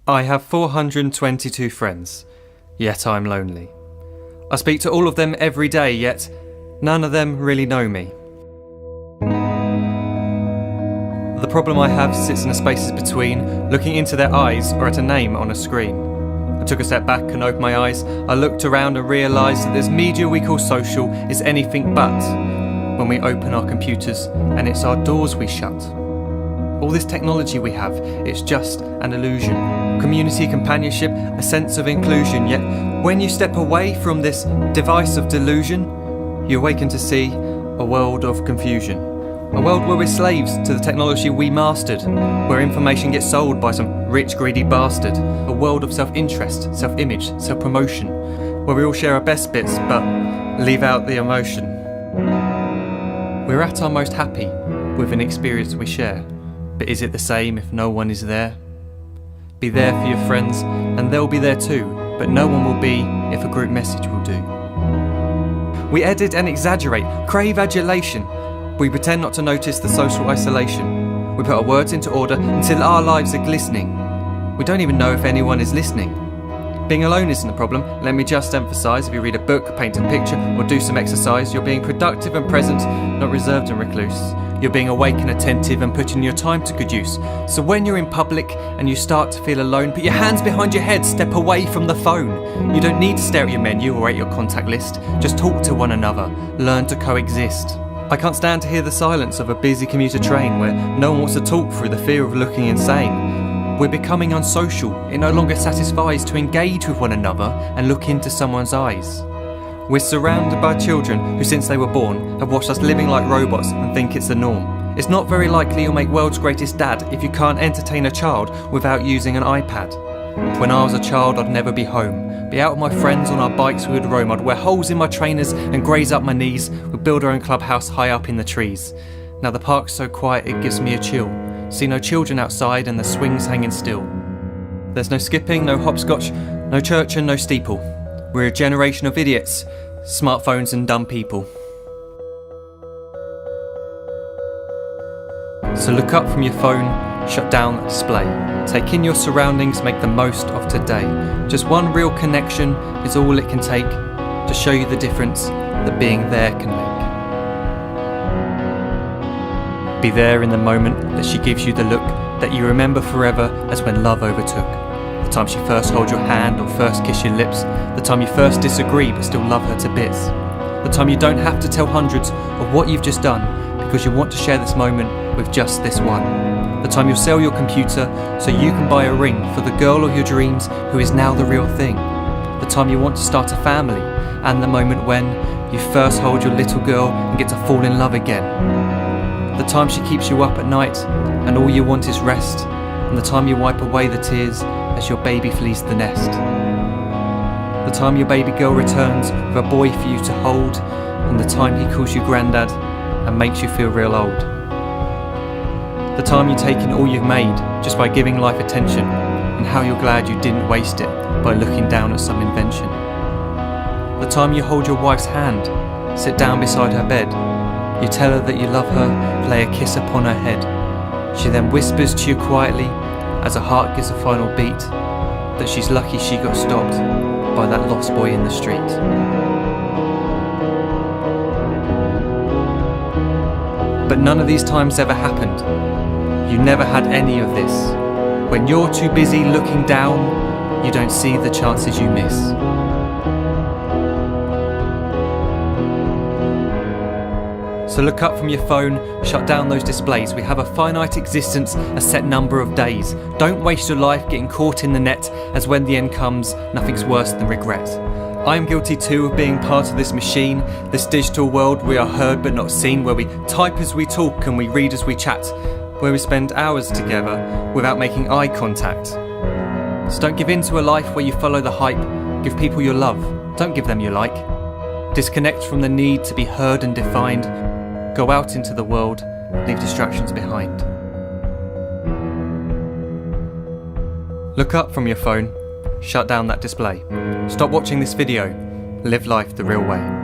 I have 422 friends, yet I'm lonely. I speak to all of them every day, yet none of them really know me. The problem I have sits in the spaces between looking into their eyes or at a name on a screen. I took a step back and opened my eyes. I looked around and realised that this media we call social is anything but when we open our computers and it's our doors we shut. All this technology we have, it's just an illusion. Community, companionship, a sense of inclusion. Yet when you step away from this device of delusion, you awaken to see a world of confusion. A world where we're slaves to the technology we mastered, where information gets sold by some rich, greedy bastard. A world of self-interest, self-image, self-promotion, where we all share our best bits but leave out the emotion. We're at our most happy with an experience we share. But is it the same if no one is there? Be there for your friends and they'll be there too, but no one will be if a group message will do. We edit and exaggerate, crave adulation. We pretend not to notice the social isolation. We put our words into order until our lives are glistening. We don't even know if anyone is listening. Being alone isn't the problem, let me just emphasise. If you read a book, paint a picture or do some exercise, you're being productive and present, not reserved and recluse. You're being awake and attentive and putting your time to good use. So when you're in public and you start to feel alone, put your hands behind your head, step away from the phone. You don't need to stare at your menu or at your contact list. Just talk to one another, learn to coexist. I can't stand to hear the silence of a busy commuter train where no one wants to talk through the fear of looking insane. We're becoming unsocial. It no longer satisfies to engage with one another and look into someone's eyes. We're surrounded by children who, since they were born, have watched us living like robots and think it's the norm. It's not very likely you'll make world's greatest dad if you can't entertain a child without using an iPad. When I was a child, I'd never be home. Be out with my friends on our bikes we would roam. I'd wear holes in my trainers and graze up my knees. We'd build our own clubhouse high up in the trees. Now the park's so quiet it gives me a chill. See no children outside and the swings hanging still. There's no skipping, no hopscotch, no church and no steeple. We're a generation of idiots, smartphones and dumb people. So look up from your phone, shut down the display. Take in your surroundings, make the most of today. Just one real connection is all it can take to show you the difference that being there can make. Be there in the moment that she gives you the look that you remember forever as when love overtook. The time she first holds your hand or first kiss your lips. The time you first disagree but still love her to bits. The time you don't have to tell hundreds of what you've just done because you want to share this moment with just this one. The time you'll sell your computer so you can buy a ring for the girl of your dreams who is now the real thing. The time you want to start a family and the moment when you first hold your little girl and get to fall in love again. The time she keeps you up at night and all you want is rest, and the time you wipe away the tears as your baby flees the nest. The time your baby girl returns with a boy for you to hold, and the time he calls you granddad and makes you feel real old. The time you take in all you've made just by giving life attention, and how you're glad you didn't waste it by looking down at some invention. The time you hold your wife's hand, sit down beside her bed, you tell her that you love her, lay a kiss upon her head. She then whispers to you quietly, as her heart gives a final beat, that she's lucky she got stopped by that lost boy in the street. But none of these times ever happened. You never had any of this. When you're too busy looking down, you don't see the chances you miss. So look up from your phone, shut down those displays. We have a finite existence, a set number of days. Don't waste your life getting caught in the net, as when the end comes, nothing's worse than regret. I am guilty too of being part of this machine, this digital world we are heard but not seen, where we type as we talk and we read as we chat, where we spend hours together without making eye contact. So don't give in to a life where you follow the hype. Give people your love, don't give them your like. Disconnect from the need to be heard and defined. Go out into the world, leave distractions behind. Look up from your phone, shut down that display. Stop watching this video, live life the real way.